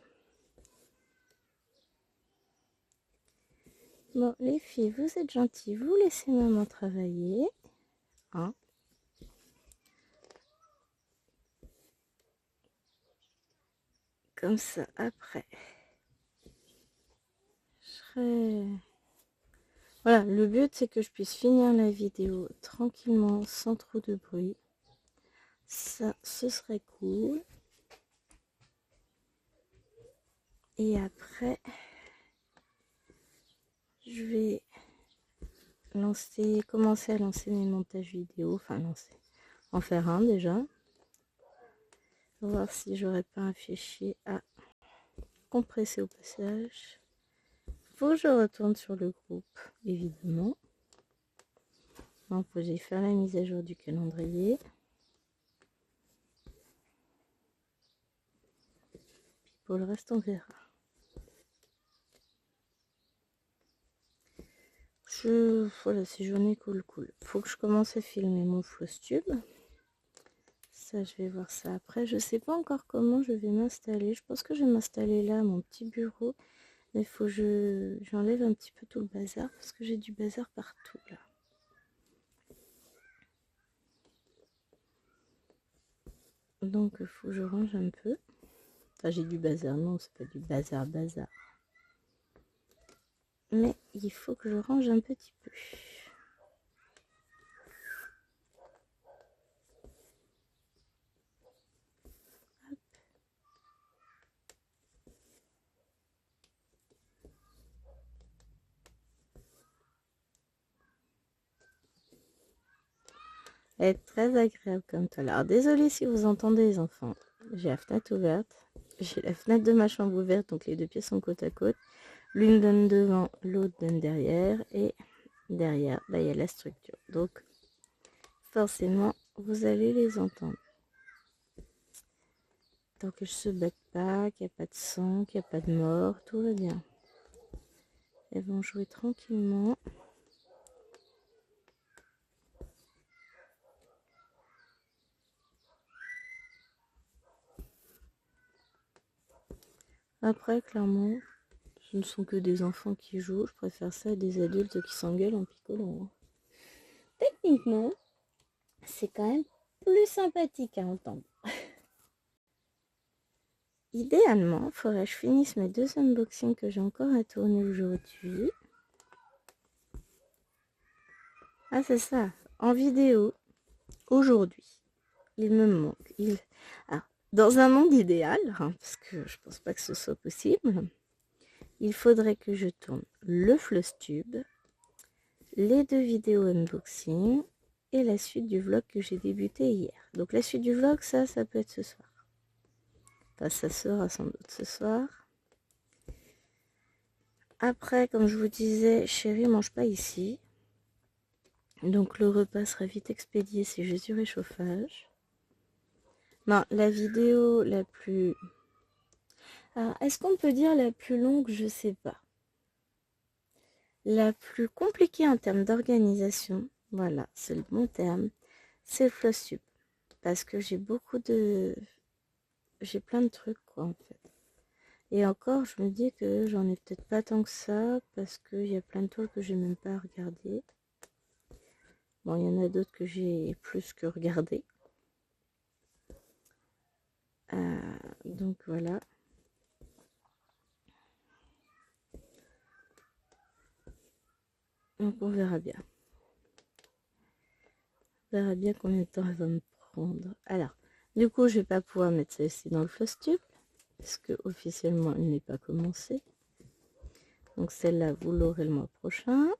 Bon, les filles, vous êtes gentilles, vous laissez maman travailler. Hein? Comme ça, après, je serai... Voilà, le but, c'est que je puisse finir la vidéo tranquillement, sans trop de bruit. Ça, ce serait cool. Et après, je vais commencer à lancer mes montages vidéo, enfin lancer, en faire un déjà. Voir si j'aurais pas un fichier à compresser au passage. Faut que je retourne sur le groupe, évidemment. Donc faut que j'aille faire la mise à jour du calendrier. Puis pour le reste on verra. Voilà, ces journées cool. Faut que je commence à filmer mon Flowstube. Ça, je vais voir ça après. Je sais pas encore comment je vais m'installer. Je pense que je vais m'installer là, à mon petit bureau. Mais il faut que j'enlève un petit peu tout le bazar parce que j'ai du bazar partout là. Donc il faut que je range un peu. Enfin, j'ai du bazar, non, c'est pas du bazar. Mais il faut que je range un petit peu. Hop. Elle est très agréable comme toi. Alors désolée si vous entendez les enfants. J'ai la fenêtre ouverte. J'ai la fenêtre de ma chambre ouverte, donc les deux pièces sont côte à côte. L'une donne devant, l'autre donne derrière. Et derrière, bah, il y a la structure. Donc forcément, vous allez les entendre. Tant que je ne se batte pas, qu'il n'y a pas de sang, qu'il n'y a pas de mort, tout va bien. Elles vont jouer tranquillement. Après, clairement, ce ne sont que des enfants qui jouent. Je préfère ça à des adultes qui s'engueulent en picolant. Techniquement, c'est quand même plus sympathique à entendre. Idéalement, il faudrait que je finisse mes 2 unboxings que j'ai encore à tourner aujourd'hui. Ah, c'est ça, en vidéo, aujourd'hui. Il me manque. Alors, dans un monde idéal, hein, parce que je pense pas que ce soit possible, il faudrait que je tourne le Flowstube, les 2 vidéos unboxing et la suite du vlog que j'ai débuté hier. Donc la suite du vlog, ça peut être ce soir. Enfin, ça sera sans doute ce soir. Après, comme je vous disais, chérie mange pas ici. Donc le repas sera vite expédié si j'ai du réchauffage. Non, la vidéo la plus... Alors, est-ce qu'on peut dire la plus longue? Je sais pas. La plus compliquée en termes d'organisation, voilà, c'est le bon terme, c'est le Flowstube. Parce que j'ai plein de trucs, quoi, en fait. Et encore, je me dis que j'en ai peut-être pas tant que ça, parce qu'il y a plein de toiles que j'ai même pas regardées. Bon, il y en a d'autres que j'ai plus que regardées. Donc voilà. Donc on verra bien. On verra bien combien de temps elle va me prendre. Alors, du coup, je vais pas pouvoir mettre celle-ci dans le Flowstube, parce que officiellement, elle n'est pas commencée. Donc celle-là, vous l'aurez le mois prochain.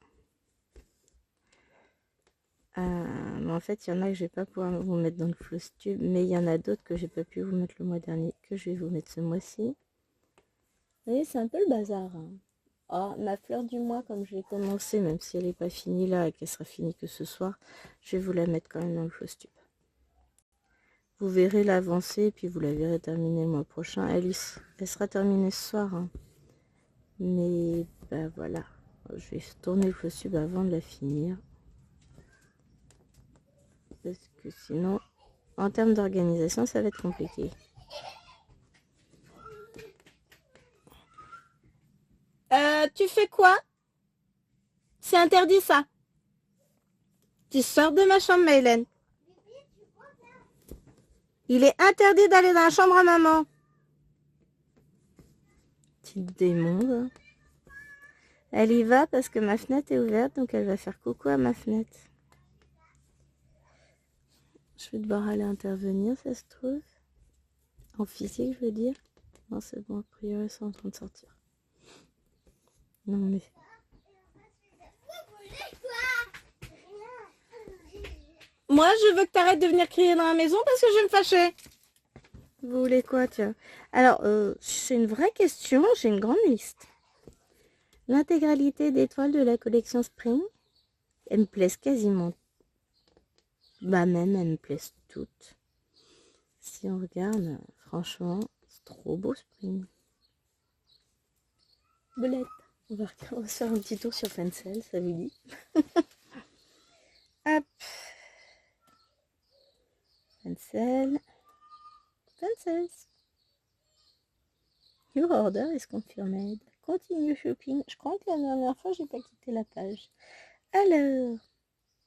Mais en fait, il y en a que je vais pas pouvoir vous mettre dans le Flowstube, mais il y en a d'autres que j'ai pas pu vous mettre le mois dernier, que je vais vous mettre ce mois-ci. Vous voyez, c'est un peu le bazar. Hein. Oh, ma fleur du mois, comme je l'ai commencé, même si elle n'est pas finie là et qu'elle sera finie que ce soir, je vais vous la mettre quand même dans le Flowstube. Vous verrez l'avancée, puis vous la verrez terminer le mois prochain. Elle sera terminée ce soir. Hein. Mais ben voilà, je vais tourner le Flowstube avant de la finir. Parce que sinon, en termes d'organisation, ça va être compliqué. Tu fais quoi? C'est interdit ça. Tu sors de ma chambre, Maëlène. Il est interdit d'aller dans la chambre à maman. Petite démon. Elle y va parce que ma fenêtre est ouverte, donc elle va faire coucou à ma fenêtre. Je vais devoir aller intervenir, ça se trouve. En physique, je veux dire. Non, c'est bon, a priori, c'est en train de sortir. Non, mais... Moi, je veux que tu arrêtes de venir crier dans la maison parce que je vais me fâcher. Vous voulez quoi, tiens? Alors, c'est une vraie question, j'ai une grande liste. L'intégralité des toiles de la collection Spring, elles me plaisent quasiment. Bah même, elles me plaisent toutes. Si on regarde, franchement, c'est trop beau Spring. Belette. On va faire un petit tour sur Fencel, ça vous dit? Hop. Fencel. Fencels. Your order is confirmed. Continue shopping. Je crois que la dernière fois, j'ai pas quitté la page. Alors,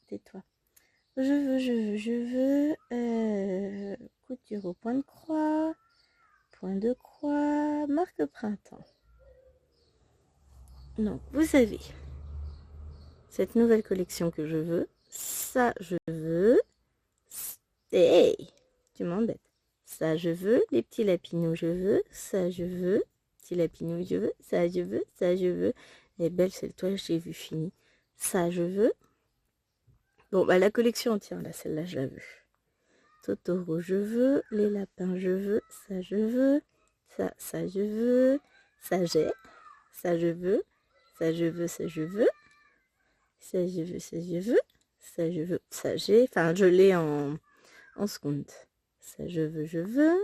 tais-toi. Je veux. Couture au point de croix. Point de croix. Marque printemps. Donc, vous avez cette nouvelle collection que je veux. Ça, je veux. Hey, tu m'embêtes. Ça, je veux. Les petits lapinous, je veux. Ça, je veux. Petits lapinous, je veux. Ça, je veux. Ça, je veux. Elle est belle, cette toile, j'ai vu fini. Ça, je veux. Bon, bah, la collection entière, là, celle-là, je la veux. Totoro, je veux. Les lapins, je veux. Ça, je veux. Ça, je veux. Ça, j'ai. Ça, je veux. Ça, je veux. Ça, je veux. Ça, je veux. Ça, je veux. Ça, je veux. Ça, j'ai. Enfin, je l'ai en seconde. Ça, je veux, je veux.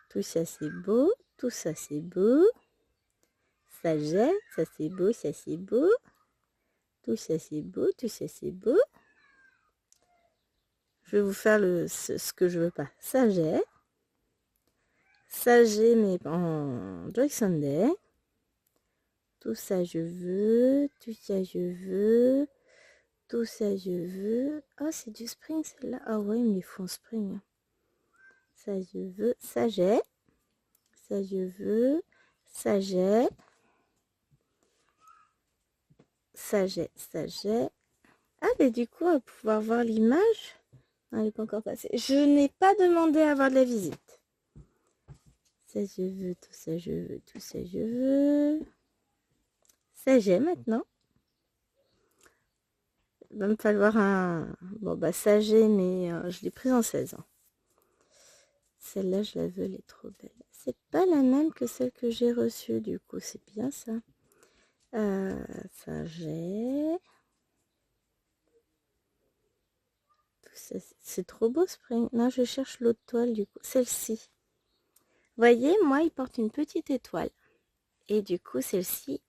Tout ça, c'est beau. Tout ça, c'est beau. Ça, j'ai. Ça, c'est beau. Ça, c'est beau. Tout ça, c'est beau. Tout ça, c'est beau. Je vais vous faire ce que je veux pas. Ça, j'ai. Ça, j'ai, mais en Joy Sunday. Tout ça, je veux. Tout ça, je veux. Tout ça, je veux. Oh, c'est du spring, celle-là. Ah ouais, mais il faut en spring. Ça, je veux. Ça, j'ai. Ça, je veux. Ça, j'ai. Ça, j'ai. Ça, j'ai. Ah, mais du coup, on va pouvoir voir l'image. Non, elle n'est pas encore passée. Je n'ai pas demandé à avoir de la visite. Ça, je veux. Tout ça, je veux. Tout ça, je veux. Ça, j'ai maintenant. Il va me falloir un... Bon, bah, ça, j'ai, mais je l'ai prise en 16 ans. Celle-là, je la veux, elle est trop belle. C'est pas la même que celle que j'ai reçue, du coup, c'est bien ça. Ça, j'ai... C'est trop beau, Spring. Non, je cherche l'autre toile, du coup. Celle-ci. Voyez, moi, il porte une petite étoile. Et du coup, celle-ci,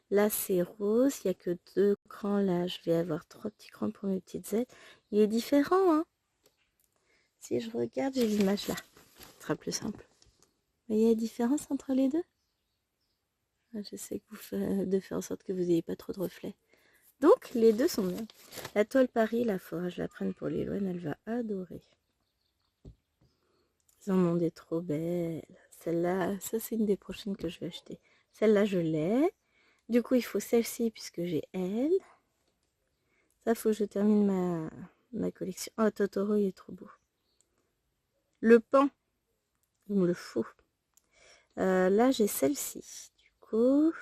là, c'est rose. Il n'y a que 2 crans. Là, je vais avoir 3 petits crans pour mes petites ailes. Il est différent, hein. Si je regarde, j'ai l'image là. Ce sera plus simple. Vous voyez la différence entre les deux? J'essaie de faire en sorte que vous n'ayez pas trop de reflets. Donc, les deux sont bien. La toile Paris, là, il faudra que je la prenne pour Léloine. Elle va adorer. Ils en ont des trop belles. Celle-là, ça, c'est une des prochaines que je vais acheter. Celle-là, je l'ai. Du coup, il faut celle-ci puisque j'ai elle. Ça, il faut que je termine ma collection. Oh, Totoro, il est trop beau. Le pan, il me le faut. Là, j'ai celle-ci. Du coup,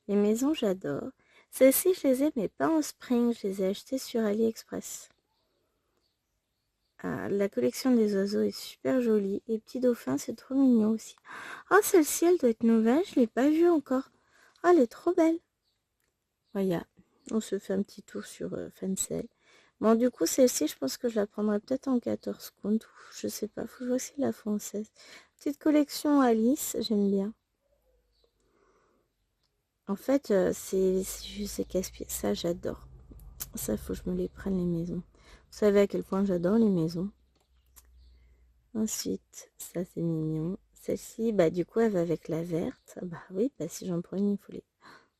les maisons, j'adore. Celles-ci, je les ai, mais pas en spring. Je les ai achetées sur AliExpress. La collection des oiseaux est super jolie. Les petits dauphins, c'est trop mignon aussi. Oh, celle-ci, elle doit être nouvelle. Je ne l'ai pas vue encore. Oh, elle est trop belle. Voilà. On se fait un petit tour sur Fencel. Bon, du coup, celle-ci, je pense que je la prendrai peut-être en 14 comptes. Je sais pas. Faut que je vois si la française. Petite collection Alice, j'aime bien. En fait, c'est casse-pied. Ça, j'adore. Ça, faut que je me les prenne, les maisons. Vous savez à quel point j'adore les maisons. Ensuite, ça, c'est mignon. Celle-ci, bah, du coup, elle va avec la verte. Bah oui, bah, si j'en prends une, il faut les...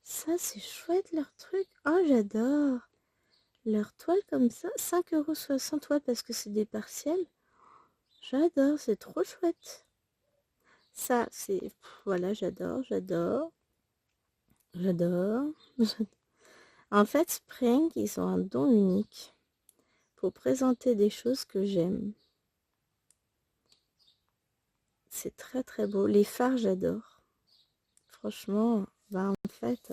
Ça, c'est chouette, leur truc. Oh, j'adore. Leur toile comme ça, 5,60 €, ouais, parce que c'est des partiels. J'adore, c'est trop chouette. Ça, c'est... Voilà, j'adore, j'adore. J'adore. En fait, Spring, ils ont un don unique pour présenter des choses que j'aime. C'est très très beau. Les phares, j'adore. Franchement, bah en fait...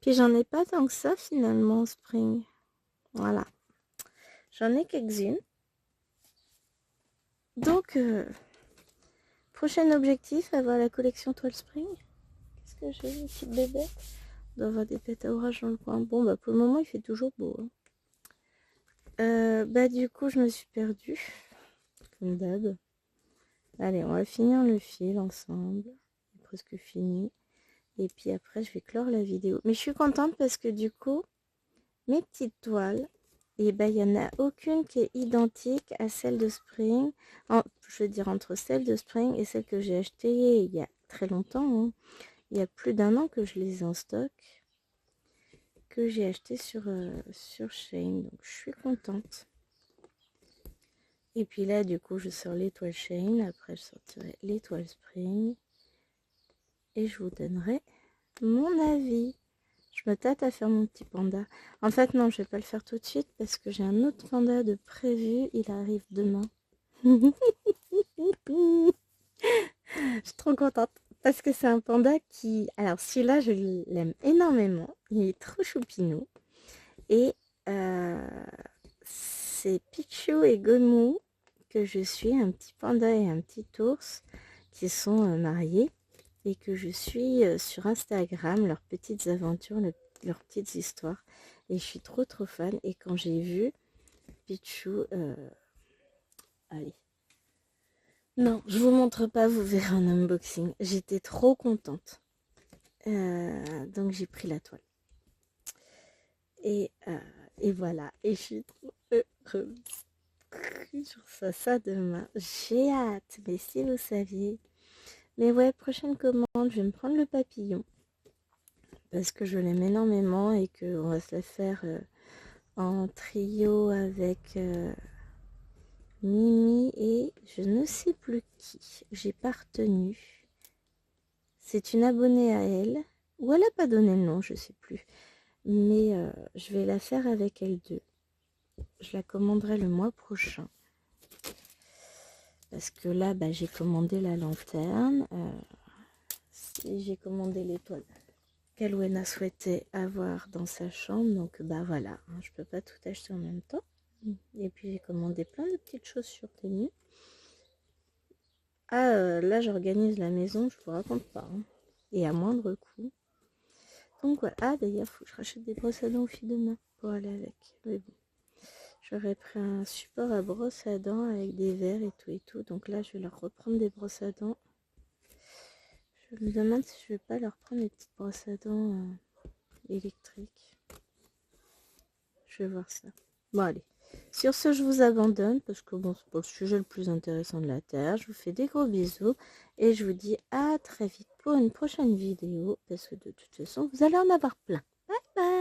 Puis j'en ai pas tant que ça finalement, Spring. Voilà. J'en ai quelques-unes. Donc, prochain objectif, avoir la collection Toile Spring. Qu'est-ce que j'ai, une petite bébête? On doit avoir des pètes à orage dans le coin. Bon, bah pour le moment, il fait toujours beau. Hein. Bah du coup, je me suis perdue. Comme d'hab. Allez, on va finir le fil ensemble. C'est presque fini. Et puis après, je vais clore la vidéo. Mais je suis contente parce que du coup, mes petites toiles, et ben il n'y en a aucune qui est identique à celle de Spring. Je veux dire, entre celle de Spring et celle que j'ai achetée il y a très longtemps. Hein. Il y a plus d'1 an que je les ai en stock. Que j'ai acheté sur Shein. Donc je suis contente. Et puis là, du coup, je sors l'étoile Shein. Après, je sortirai l'étoile Spring. Et je vous donnerai mon avis. Je me tâte à faire mon petit panda. En fait, non, je vais pas le faire tout de suite parce que j'ai un autre panda de prévu. Il arrive demain. Je suis trop contente. Parce que c'est un panda qui... Alors, celui-là, je l'aime énormément. Il est trop choupinou. Et c'est Pichou et Gomu que je suis, un petit panda et un petit ours qui sont mariés et que je suis sur Instagram, leurs petites aventures, leurs petites histoires. Et je suis trop fan. Et quand j'ai vu Pichou, allez. Non, je vous montre pas, vous verrez un unboxing. J'étais trop contente. Donc j'ai pris la toile. Et voilà. Et je suis trop heureuse. Je reçois ça demain. J'ai hâte. Mais si vous saviez. Mais ouais, prochaine commande, je vais me prendre le papillon. Parce que je l'aime énormément et qu'on va se la faire en trio avec Mimi et je ne sais plus qui. J'ai pas retenu. C'est une abonnée à elle. Ou elle n'a pas donné le nom, je sais plus. Mais je vais la faire avec elle deux. Je la commanderai le mois prochain. Parce que là, bah, j'ai commandé la lanterne. J'ai commandé l'étoile qu'Alwena souhaitait avoir dans sa chambre. Donc, bah voilà. Hein, je peux pas tout acheter en même temps. Et puis, j'ai commandé plein de petites chaussures tenues. Ah, là, j'organise la maison, je vous raconte pas. Hein. Et à moindre coût. Donc, voilà. Ah, d'ailleurs, il faut que je rachète des brosses à dents aux filles demain pour aller avec. Mais bon. J'aurais pris un support à brosse à dents avec des verres et tout. Donc là, je vais leur reprendre des brosses à dents. Je me demande si je vais pas leur prendre des petites brosses à dents électriques. Je vais voir ça. Bon, allez. Sur ce, je vous abandonne parce que bon, c'est pas le sujet le plus intéressant de la Terre. Je vous fais des gros bisous et je vous dis à très vite pour une prochaine vidéo parce que de toute façon, vous allez en avoir plein. Bye bye!